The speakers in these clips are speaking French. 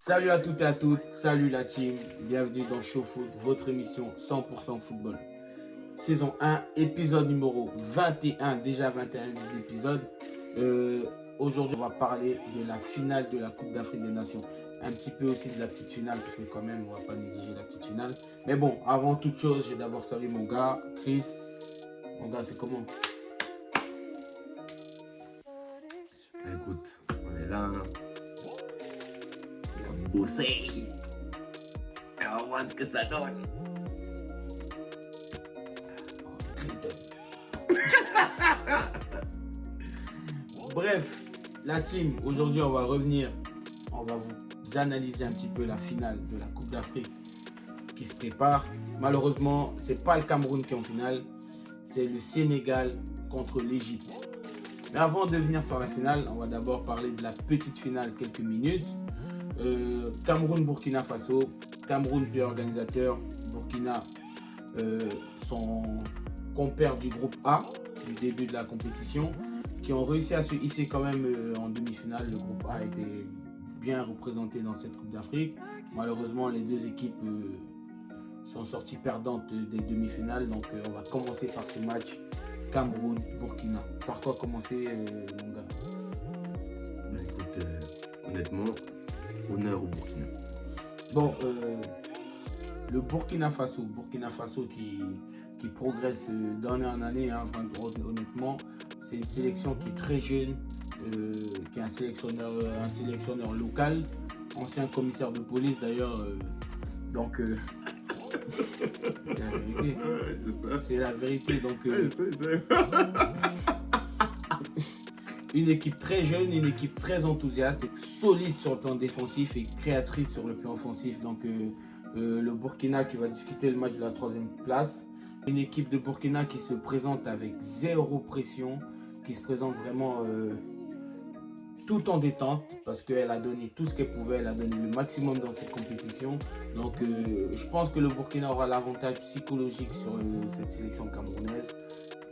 Salut à toutes et à toutes, salut la team, bienvenue dans Show Foot, votre émission 100% football. Saison 1, épisode numéro 21, déjà 21 épisodes. Aujourd'hui, on va parler de la finale de la Coupe d'Afrique des Nations. Un petit peu aussi de la petite finale, parce que quand même, on va pas négliger la petite finale. Mais bon, avant toute chose, j'ai d'abord salué mon gars, Chris. Mon gars, c'est comment? Écoute, on est là, on a bossé, et on va voir ce que ça donne. Bref, la team, aujourd'hui on va revenir, on va vous analyser un petit peu la finale de la Coupe d'Afrique qui se prépare. Malheureusement, c'est pas le Cameroun qui est en finale, c'est le Sénégal contre l'Égypte. Mais avant de venir sur la finale, on va d'abord parler de la petite finale quelques minutes. Cameroun-Burkina Faso, Cameroun pays organisateur, Burkina son compère du groupe A du début de la compétition, qui ont réussi à se hisser quand même en demi-finale. Le groupe A était bien représenté dans cette Coupe d'Afrique. Malheureusement, les deux équipes sont sorties perdantes des demi-finales. Donc on va commencer par ce match Cameroun-Burkina. Par quoi commencer, mon gars? Écoute, honnêtement, honneur au Burkina. Bon, le Burkina Faso qui progresse d'année en année, hein, honnêtement. C'est une sélection qui est très jeune, qui est un sélectionneur local, ancien commissaire de police d'ailleurs. Donc, c'est la vérité. C'est la vérité. Donc, une équipe très jeune, une équipe très enthousiaste, solide sur le plan défensif et créatrice sur le plan offensif. Donc, le Burkina qui va discuter le match de la 3e place. Une équipe de Burkina qui se présente avec zéro pression, qui se présente vraiment tout en détente, parce qu'elle a donné tout ce qu'elle pouvait, elle a donné le maximum dans cette compétition. Donc je pense que le Burkina aura l'avantage psychologique sur cette sélection camerounaise.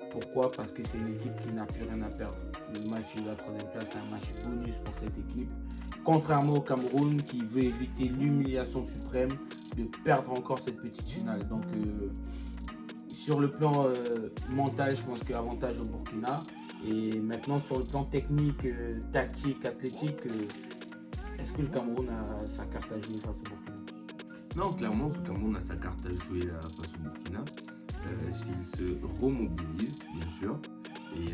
Pourquoi? Parce que c'est une équipe qui n'a plus rien à perdre. Le match de la 3e place, c'est un match bonus pour cette équipe. Contrairement au Cameroun qui veut éviter l'humiliation suprême de perdre encore cette petite finale. Donc sur le plan mental, je pense qu'il y a avantage au Burkina. Et maintenant, sur le plan technique, tactique, athlétique, est-ce que le Cameroun a sa carte à jouer face au Burkina? Non, clairement, le Cameroun a sa carte à jouer face au Burkina. S'ils se remobilisent, bien sûr, et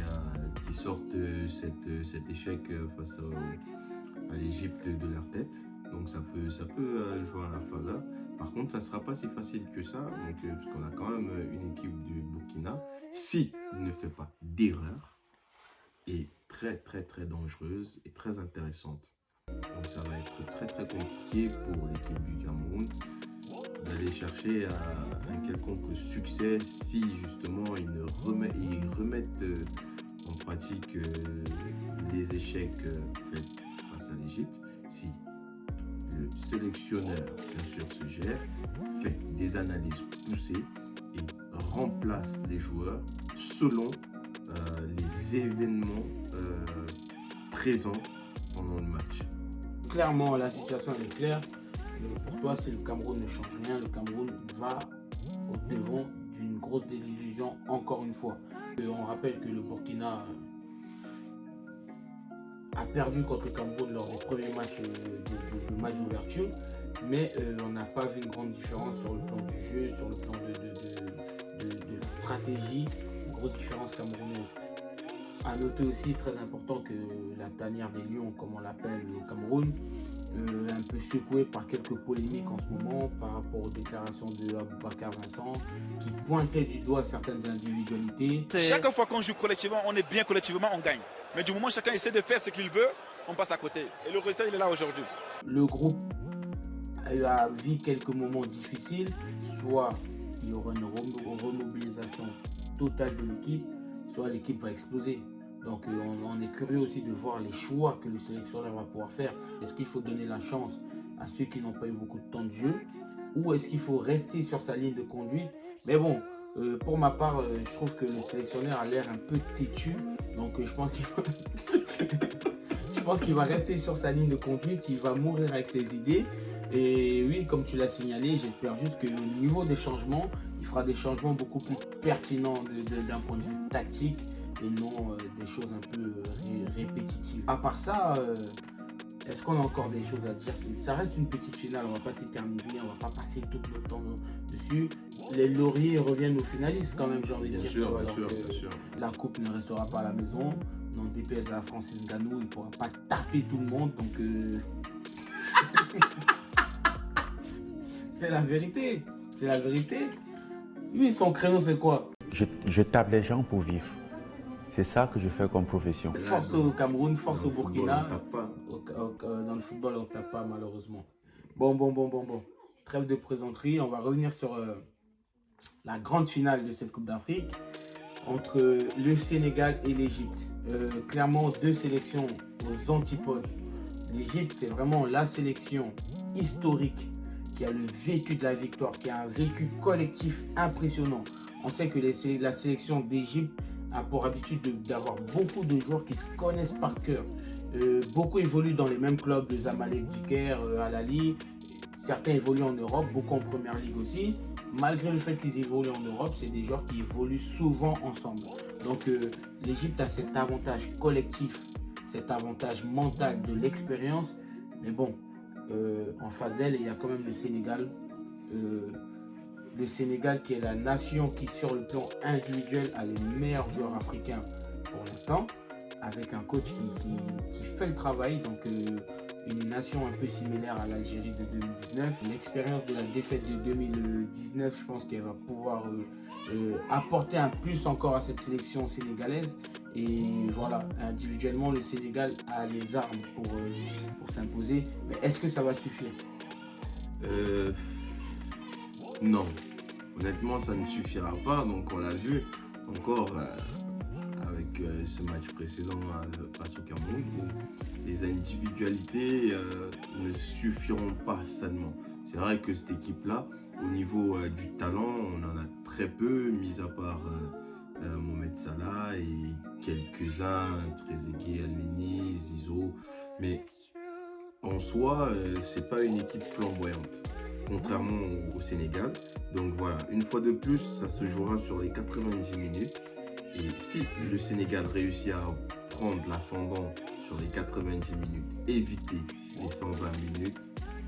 qu'ils sortent cet échec face à l'Égypte de leur tête. Donc ça peut jouer à la faveur. Par contre, ça ne sera pas si facile que ça, donc, parce qu'on a quand même une équipe du Burkina, s'il ne fait pas d'erreur, est très dangereuse et très intéressante. Donc ça va être très compliqué pour l'équipe du Cameroun d'aller chercher un quelconque succès si justement ils remettent en pratique les échecs faits face à l'Égypte. Si le sélectionneur, bien sûr, se gère, fait des analyses poussées et remplace les joueurs selon les événements présents pendant le match. Clairement, la situation est claire. Pour toi, si le Cameroun ne change rien, le Cameroun va au devant d'une grosse désillusion encore une fois. On rappelle que le Burkina a perdu contre le Cameroun lors du premier match de match d'ouverture, mais on n'a pas vu une grande différence sur le plan du jeu, sur le plan de la stratégie, une grosse différence camerounaise. A noter aussi, très important, que la tanière des lions, comme on l'appelle au Cameroun, un peu secouée par quelques polémiques en ce moment par rapport aux déclarations de Aboubacar Vincent, qui pointait du doigt certaines individualités. Chaque fois qu'on joue collectivement, on est bien collectivement, on gagne. Mais du moment où chacun essaie de faire ce qu'il veut, on passe à côté. Et le résultat, il est là aujourd'hui. Le groupe a vu quelques moments difficiles, soit il y aura une remobilisation totale de l'équipe, soit l'équipe va exploser. Donc on est curieux aussi de voir les choix que le sélectionneur va pouvoir faire. Est-ce qu'il faut donner la chance à ceux qui n'ont pas eu beaucoup de temps de jeu, ou est-ce qu'il faut rester sur sa ligne de conduite? Mais bon, pour ma part, je trouve que le sélectionneur a l'air un peu têtu. Donc je pense qu'il faut... Je pense qu'il va rester sur sa ligne de conduite, il va mourir avec ses idées. Et oui, comme tu l'as signalé, j'espère juste qu'au niveau des changements, il fera des changements beaucoup plus pertinents d'un point de vue tactique et non des choses un peu répétitives. À part ça, est-ce qu'on a encore des choses à dire? Ça reste une petite finale, on ne va pas s'éterniser, on ne va pas passer tout notre temps dessus. Les lauriers reviennent aux finalistes quand même, j'ai envie de dire. Bien sûr. La coupe ne restera pas à la maison. Non DPS à Francis Ngannou, il ne pourra pas taper tout le monde. Donc c'est la vérité. C'est la vérité. Lui, son créneau, c'est quoi? Je tape les gens pour vivre. C'est ça que je fais comme profession. Force au Cameroun, force au Burkina. On tape pas. Dans le football, on ne tape pas malheureusement. Bon. Trêve de plaisanterie. On va revenir sur la grande finale de cette Coupe d'Afrique entre le Sénégal et l'Égypte. Clairement, deux sélections aux antipodes. L'Égypte, c'est vraiment la sélection historique qui a le vécu de la victoire, qui a un vécu collectif impressionnant. On sait que la sélection d'Égypte a pour habitude d'avoir beaucoup de joueurs qui se connaissent par cœur. Beaucoup évoluent dans les mêmes clubs, le Zamalek d'Iker, Al Ahly. Certains évoluent en Europe, beaucoup en Première Ligue aussi. Malgré le fait qu'ils évoluent en Europe, c'est des joueurs qui évoluent souvent ensemble. Donc l'Égypte a cet avantage collectif, cet avantage mental de l'expérience. Mais bon, en face d'elle, il y a quand même le Sénégal. Le Sénégal qui est la nation qui, sur le plan individuel, a les meilleurs joueurs africains pour l'instant, avec un coach qui fait le travail. Donc une nation un peu similaire à l'Algérie de 2019. L'expérience de la défaite de 2019, je pense qu'elle va pouvoir apporter un plus encore à cette sélection sénégalaise. Et voilà, individuellement, le Sénégal a les armes pour s'imposer. Mais est-ce que ça va suffire? Non. Honnêtement, ça ne suffira pas. Donc, on l'a vu encore avec ce match précédent face au Cameroun où les individualités ne suffiront pas seulement. C'est vrai que cette équipe-là, au niveau du talent, on en a très peu, mis à part Mohamed Salah et quelques-uns, Trezeguet, Elneny, Zizou. Mais en soi, c'est pas une équipe flamboyante, contrairement au Sénégal. Donc voilà, une fois de plus, ça se jouera sur les 90 minutes. Et si le Sénégal réussit à prendre l'ascendant sur les 90 minutes, éviter les 120 minutes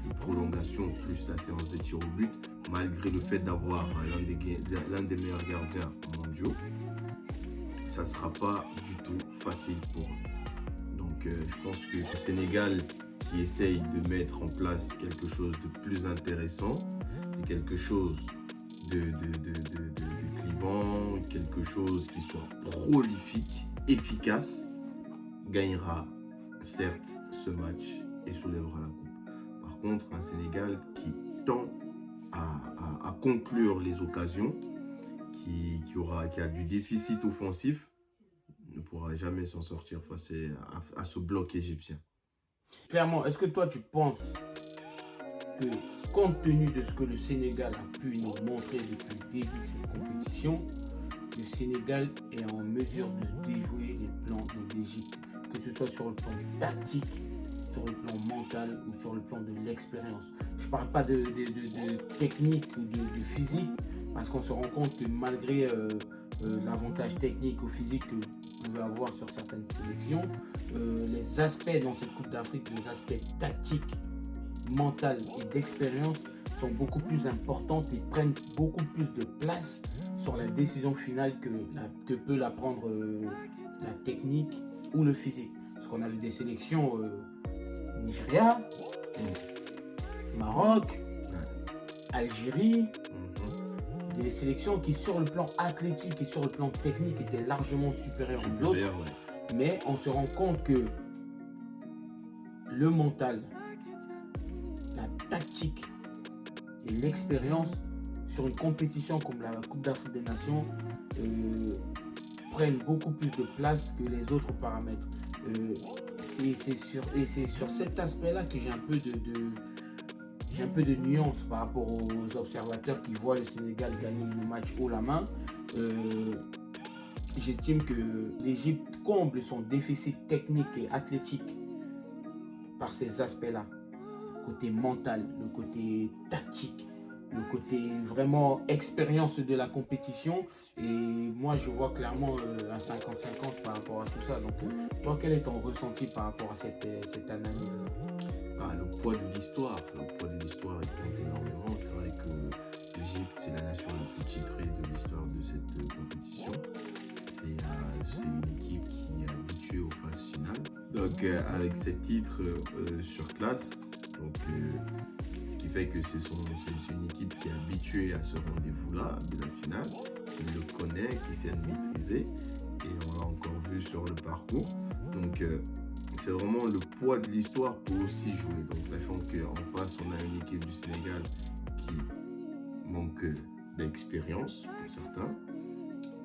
de prolongation plus la séance de tir au but, malgré le fait d'avoir l'un des meilleurs gardiens mondiaux, ça ne sera pas du tout facile pour eux. Donc je pense que le Sénégal qui essaye de mettre en place quelque chose de plus intéressant, quelque chose de clivant, quelque chose qui soit prolifique, efficace, gagnera certes ce match et soulèvera la coupe. Par contre, un Sénégal qui tend à conclure les occasions, qui a du déficit offensif, ne pourra jamais s'en sortir face à ce bloc égyptien. Clairement, est-ce que toi tu penses que compte tenu de ce que le Sénégal a pu nous montrer depuis le début de cette compétition, le Sénégal est en mesure de déjouer les plans de l'Égypte, que ce soit sur le plan tactique, sur le plan mental ou sur le plan de l'expérience? Je ne parle pas de technique ou de physique, parce qu'on se rend compte que malgré l'avantage technique ou physique que vous pouvez avoir sur certaines sélections, les aspects dans cette Coupe d'Afrique, les aspects tactiques, mentaux et d'expérience sont beaucoup plus importants et prennent beaucoup plus de place sur la décision finale que peut la prendre la technique ou le physique. Parce qu'on a vu des sélections Nigeria, Maroc, Algérie, des sélections qui sur le plan athlétique et sur le plan technique étaient largement supérieures aux autres. Ouais. Mais on se rend compte que le mental, la tactique et l'expérience sur une compétition comme la Coupe d'Afrique des Nations prennent beaucoup plus de place que les autres paramètres. C'est sur cet aspect-là que j'ai un peu de nuance par rapport aux observateurs qui voient le Sénégal gagner le match haut la main. J'estime que l'Égypte comble son déficit technique et athlétique par ces aspects-là. Le côté mental, le côté tactique, le côté vraiment expérience de la compétition. Et moi, je vois clairement un 50-50 par rapport à tout ça. Donc, toi, quel est ton ressenti par rapport à cette analyse-là? Le poids de l'histoire. Le poids de l'histoire, il compte énormément. C'est vrai que l'Égypte, c'est la nation la plus titrée de l'histoire de cette compétition. C'est une équipe qui est habituée aux phases finales. Donc, avec ces titres sur classe, donc, ce qui fait que c'est une équipe qui est habituée à ce rendez-vous-là de la finale, qui le connaît, qui sait le maîtriser, et on l'a encore vu sur le parcours. Donc, c'est vraiment le poids de l'histoire peut aussi jouer. Donc, sachant qu'en face, on a une équipe du Sénégal qui manque d'expérience pour certains,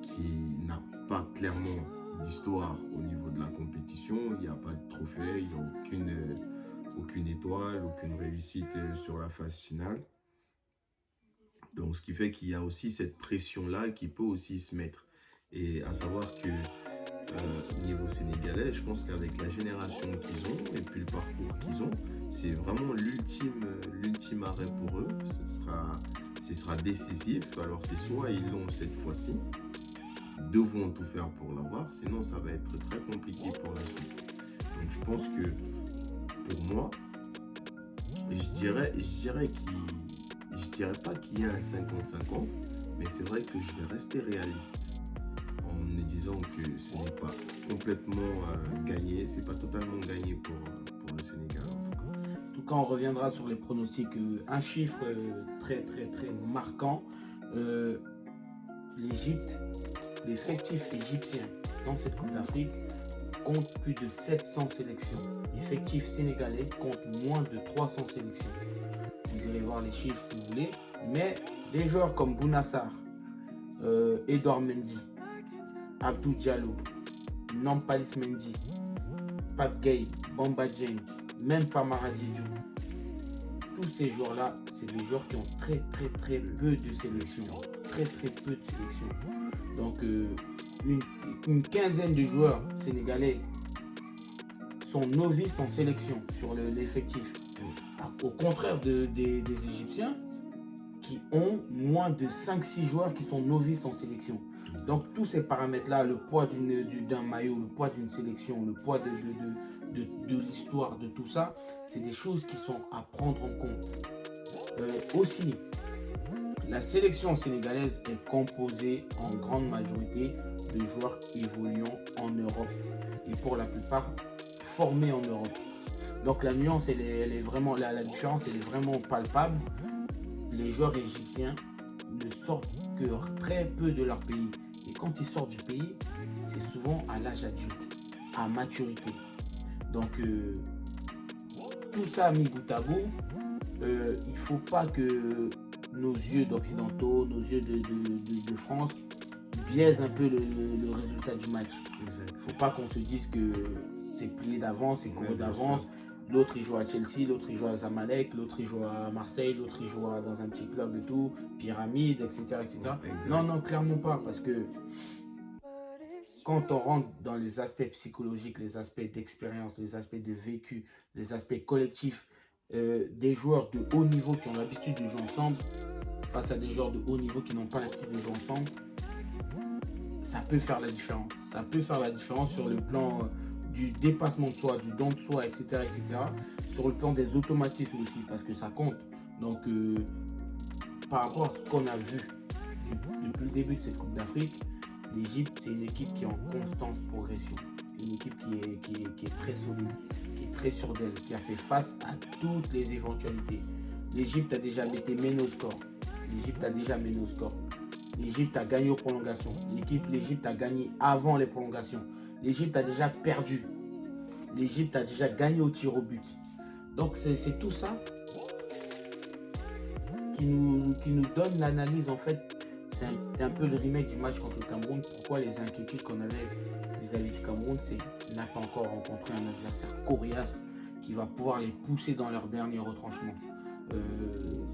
qui n'a pas clairement d'histoire au niveau de la compétition. Il n'y a pas de trophée, il n'y a aucune étoile, aucune réussite sur la phase finale. Donc, ce qui fait qu'il y a aussi cette pression-là qui peut aussi se mettre. Et à savoir que niveau sénégalais, je pense qu'avec la génération qu'ils ont et puis le parcours qu'ils ont, c'est vraiment l'ultime arrêt pour eux. Ce sera décisif. Alors, c'est soit ils l'ont cette fois-ci, devront tout faire pour l'avoir, sinon ça va être très compliqué pour la suite. Donc, je pense que pour moi, je dirais pas qu'il y a un 50-50, mais c'est vrai que je vais rester réaliste en me disant que ce n'est pas complètement gagné, c'est pas totalement gagné pour le Sénégal en tout cas. En tout cas, on reviendra sur les pronostics. Un chiffre très marquant. L'Égypte, l'effectif égyptien dans cette Coupe d'Afrique compte plus de 700 sélections. L'effectif sénégalais compte moins de 300 sélections. Vous irez voir les chiffres si vous voulez. Mais des joueurs comme Bounassar, Edouard Mendy, Abdou Diallo, Nampalys Mendy, Pape Gueye, Bamba Dieng, même Famara Diédhiou, tous ces joueurs-là, c'est des joueurs qui ont très peu de sélections. Très peu de sélections. Donc, une quinzaine de joueurs sénégalais sont novices en sélection sur l'effectif. Au contraire des Égyptiens qui ont moins de 5-6 joueurs qui sont novices en sélection. Donc tous ces paramètres-là, le poids d'un maillot, le poids d'une sélection, le poids de l'histoire, de tout ça, c'est des choses qui sont à prendre en compte. Aussi, la sélection sénégalaise est composée en grande majorité de joueurs évoluant en Europe et pour la plupart formés en Europe. Donc la nuance, elle est vraiment, la différence, elle est vraiment palpable. Les joueurs égyptiens ne sortent que très peu de leur pays. Et quand ils sortent du pays, c'est souvent à l'âge adulte, à maturité. Donc tout ça mis bout à bout, il ne faut pas que nos yeux d'occidentaux, nos yeux de France biaisent un peu le résultat du match. Il ne faut pas qu'on se dise que c'est plié d'avance, c'est couru d'avance. L'autre il joue à Chelsea, l'autre il joue à Zamalek, l'autre il joue à Marseille, l'autre il joue dans un petit club et tout, pyramide, etc. Non, clairement pas, parce que quand on rentre dans les aspects psychologiques, les aspects d'expérience, les aspects de vécu, les aspects collectifs, des joueurs de haut niveau qui ont l'habitude de jouer ensemble, face à des joueurs de haut niveau qui n'ont pas l'habitude de jouer ensemble, ça peut faire la différence. Ça peut faire la différence sur le plan du dépassement de soi, du don de soi, etc. Sur le plan des automatismes aussi, parce que ça compte. Donc, par rapport à ce qu'on a vu depuis le début de cette Coupe d'Afrique, l'Égypte, c'est une équipe qui est en constante progression. Une équipe qui est très solide, qui est très sûre d'elle, qui a fait face à toutes les éventualités. L'Égypte a déjà mené au score. L'Égypte a gagné aux prolongations. L'Égypte a gagné avant les prolongations. L'Égypte a déjà perdu. L'Égypte a déjà gagné au tir au but. Donc c'est tout ça qui nous donne l'analyse en fait. C'est un peu le remake du match contre le Cameroun. Pourquoi les inquiétudes qu'on avait vis-à-vis du Cameroun, c'est qu'il n'a pas encore rencontré un adversaire coriace qui va pouvoir les pousser dans leur dernier retranchement.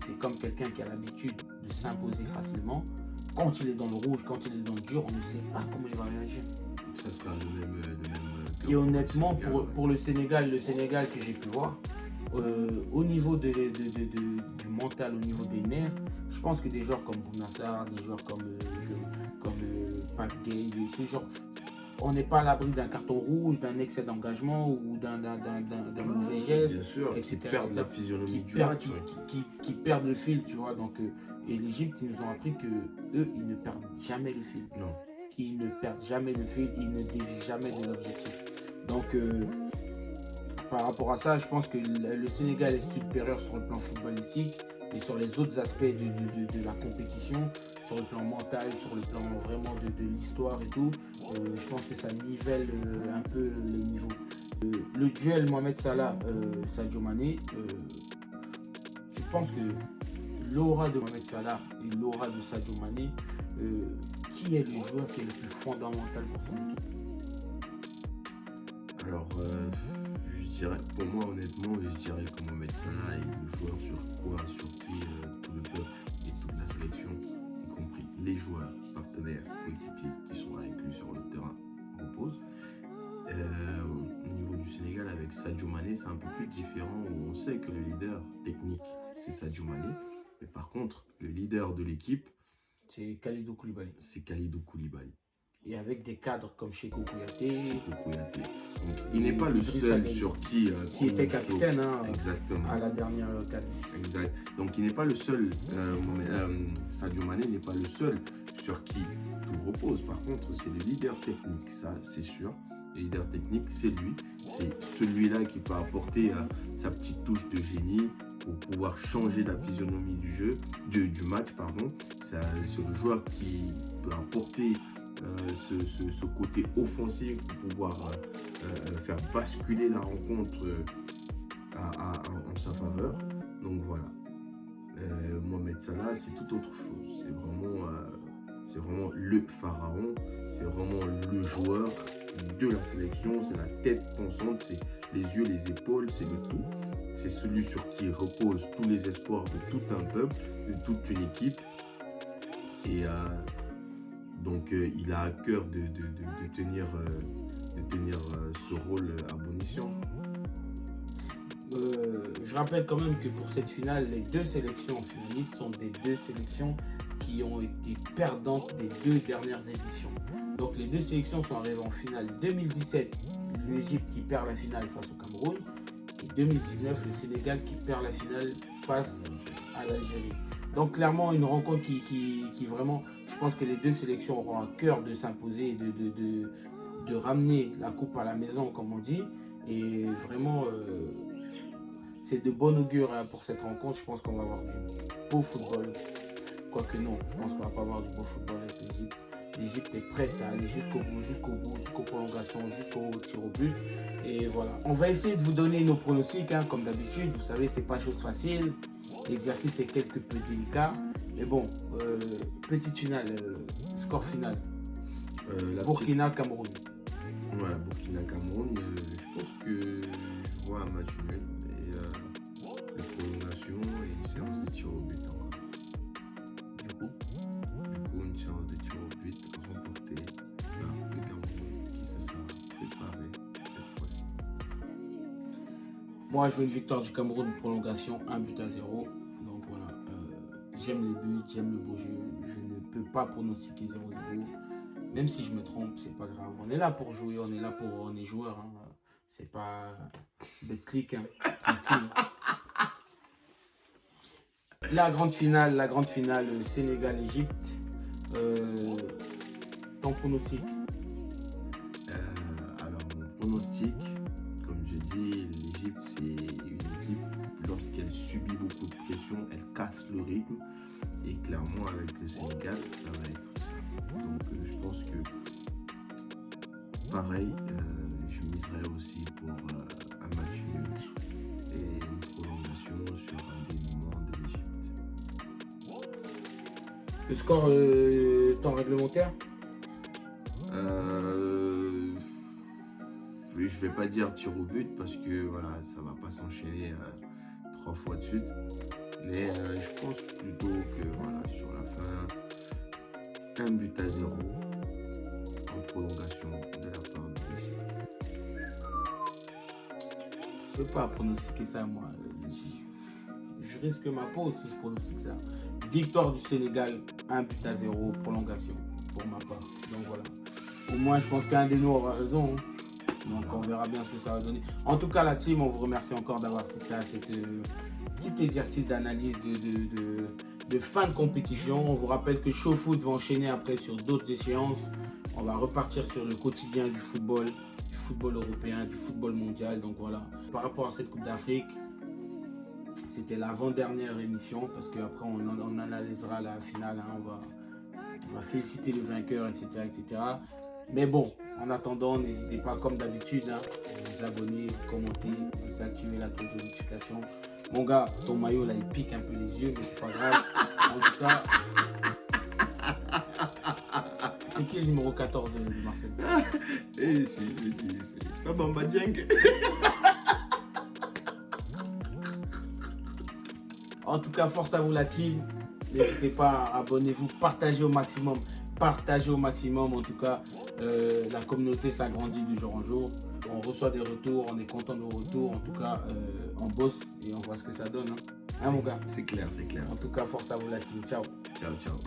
C'est comme quelqu'un qui a l'habitude de s'imposer facilement. Quand il est dans le rouge, quand il est dans le dur, on ne sait pas comment il va réagir. Ça sera le même Et honnêtement, pour le Sénégal que j'ai pu voir, au niveau du mental, au niveau des nerfs, je pense que des joueurs comme Bounassar, des joueurs comme Pape Gueye, ce genre, on n'est pas à l'abri d'un carton rouge, d'un excès d'engagement ou d'un mauvais geste, bien sûr, etc. qui perdent la physionomie du match. Qui perdent le fil, tu vois. Donc, et l'Égypte, ils nous ont appris que eux, ils ne perdent jamais le fil. Non. Ils ne perdent jamais le fil, ils ne dévient jamais de l'objectif. Donc, par rapport à ça, je pense que le Sénégal est supérieur sur le plan footballistique et sur les autres aspects de la compétition, sur le plan mental, sur le plan vraiment de l'histoire et tout. Je pense que ça nivelle un peu les niveaux. Le duel Mohamed Salah, Sadio Mané, je pense que l'aura de Mohamed Salah et l'aura de Sadio Mané, qui est le joueur qui est le plus fondamental pour son équipe? Alors, je dirais, pour moi, honnêtement, je dirais que Mohamed Salah est le joueur sur qui tout le peuple et toute la sélection, y compris les joueurs, partenaires, coéquipiers qui sont avec lui sur le terrain, reposent. Au niveau du Sénégal, avec Sadio Mané, c'est un peu plus différent où on sait que le leader technique, c'est Sadio Mané. Mais par contre, le leader de l'équipe, c'est Kalidou Koulibaly. C'est Kalidou Koulibaly. Et avec des cadres comme Cheikhou Kouyaté. Donc, il n'est pas le seul sur qui était capitaine exactement. À la dernière CAN. Exact. Donc il n'est pas le seul, Sadio Mané n'est pas le seul sur qui tout repose. Par contre, c'est le leader technique, ça c'est sûr. Le leader technique, c'est lui. C'est celui-là qui peut apporter sa petite touche de génie pour pouvoir changer la physionomie du jeu, du match, pardon. C'est le joueur qui peut apporter ce côté offensif pour pouvoir faire basculer la rencontre en sa faveur. Donc voilà. Mohamed Salah, c'est tout autre chose. C'est vraiment le pharaon. C'est vraiment le joueur de la sélection. C'est la tête pensante. C'est les yeux, les épaules. C'est le tout. C'est celui sur qui reposent tous les espoirs de tout un peuple, de toute une équipe. Et donc il a à cœur de tenir ce rôle à bon escient. Je rappelle quand même que pour cette finale, les deux sélections finalistes sont des deux sélections qui ont été perdantes des deux dernières éditions. Donc les deux sélections sont arrivées en finale 2017, l'Égypte qui perd la finale face au Cameroun, et 2019, le Sénégal qui perd la finale face à l'Algérie. Donc clairement une rencontre qui vraiment, je pense que les deux sélections auront à cœur de s'imposer et de ramener la coupe à la maison, comme on dit. Et vraiment, c'est de bon augure pour cette rencontre. Je pense qu'on va avoir du beau football. Quoique non, je pense qu'on va pas avoir du beau football avec l'Égypte. L'Égypte est prête à aller jusqu'au bout, jusqu'aux prolongations, jusqu'au tir au but. Et voilà. On va essayer de vous donner nos pronostics, comme d'habitude. Vous savez, c'est pas chose facile. L'exercice est quelque peu délicat. Mais bon, petite finale, score final. Burkina-Cameroun. Ouais, Burkina-Cameroun, je pense que je vois un match nul et une prolongation et une séance de tir au but encore. Du coup, une séance de tir au but remportée par le Cameroun qui se sera préparé cette fois-ci. Moi, je veux une victoire du Cameroun, une prolongation, 1-0. Donc voilà, j'aime les buts, j'aime le beau jeu. Je ne peux pas pronostiquer 0-0. Même si je me trompe, c'est pas grave. On est là pour jouer, on est joueur. C'est pas de clic, tranquille. La grande finale, Sénégal-Égypte. Ton pronostic? Alors, mon pronostic, comme je dis, l'Égypte, c'est une équipe, lorsqu'elle subit beaucoup de pression, elle casse le rythme. Et clairement, avec le Sénégal, ça va être ça. Donc, je pense que, pareil, je miserai aussi pour un match nul et une prolongation sur un dénouement de l'Égypte. Le score temps réglementaire? Je vais pas dire tir au but parce que voilà, ça va pas s'enchaîner 3 fois de suite. Mais je pense plutôt que voilà, sur la fin, 1-0 en prolongation de la part de l'Égypte. peux pas pronostiquer ça, moi. Je risque ma peau si je pronostique ça. Victoire du Sénégal, 1-0, prolongation, pour ma part. Donc voilà. Au moins, je pense qu'un des nous aura raison. Donc on verra bien ce que ça va donner. En tout cas, la team, on vous remercie encore d'avoir assisté à cet petit exercice d'analyse de fin de compétition. On vous rappelle que Show Foot va enchaîner après sur d'autres échéances. On va repartir sur le quotidien du football européen, du football mondial. Donc voilà, par rapport à cette Coupe d'Afrique, c'était l'avant-dernière émission parce qu'après on analysera la finale. Hein. On va féliciter le vainqueur, etc., etc. Mais bon, en attendant, n'hésitez pas, comme d'habitude, hein, vous abonner, vous commenter, vous activer la cloche de notification. Mon gars, ton maillot là, il pique un peu les yeux, mais c'est pas grave. En tout cas, c'est qui le numéro 14 de Marseille? C'est pas Bamba Dieng. En tout cas, force à vous la team. N'hésitez pas, abonnez-vous, partagez au maximum. Partagez au maximum. En tout cas, la communauté s'agrandit de jour en jour. On reçoit des retours, on est content de vos retours. En tout cas, on bosse et on voit ce que ça donne. Hein, mon gars? C'est clair, c'est clair. En tout cas, force à vous la team. Ciao. Ciao, ciao.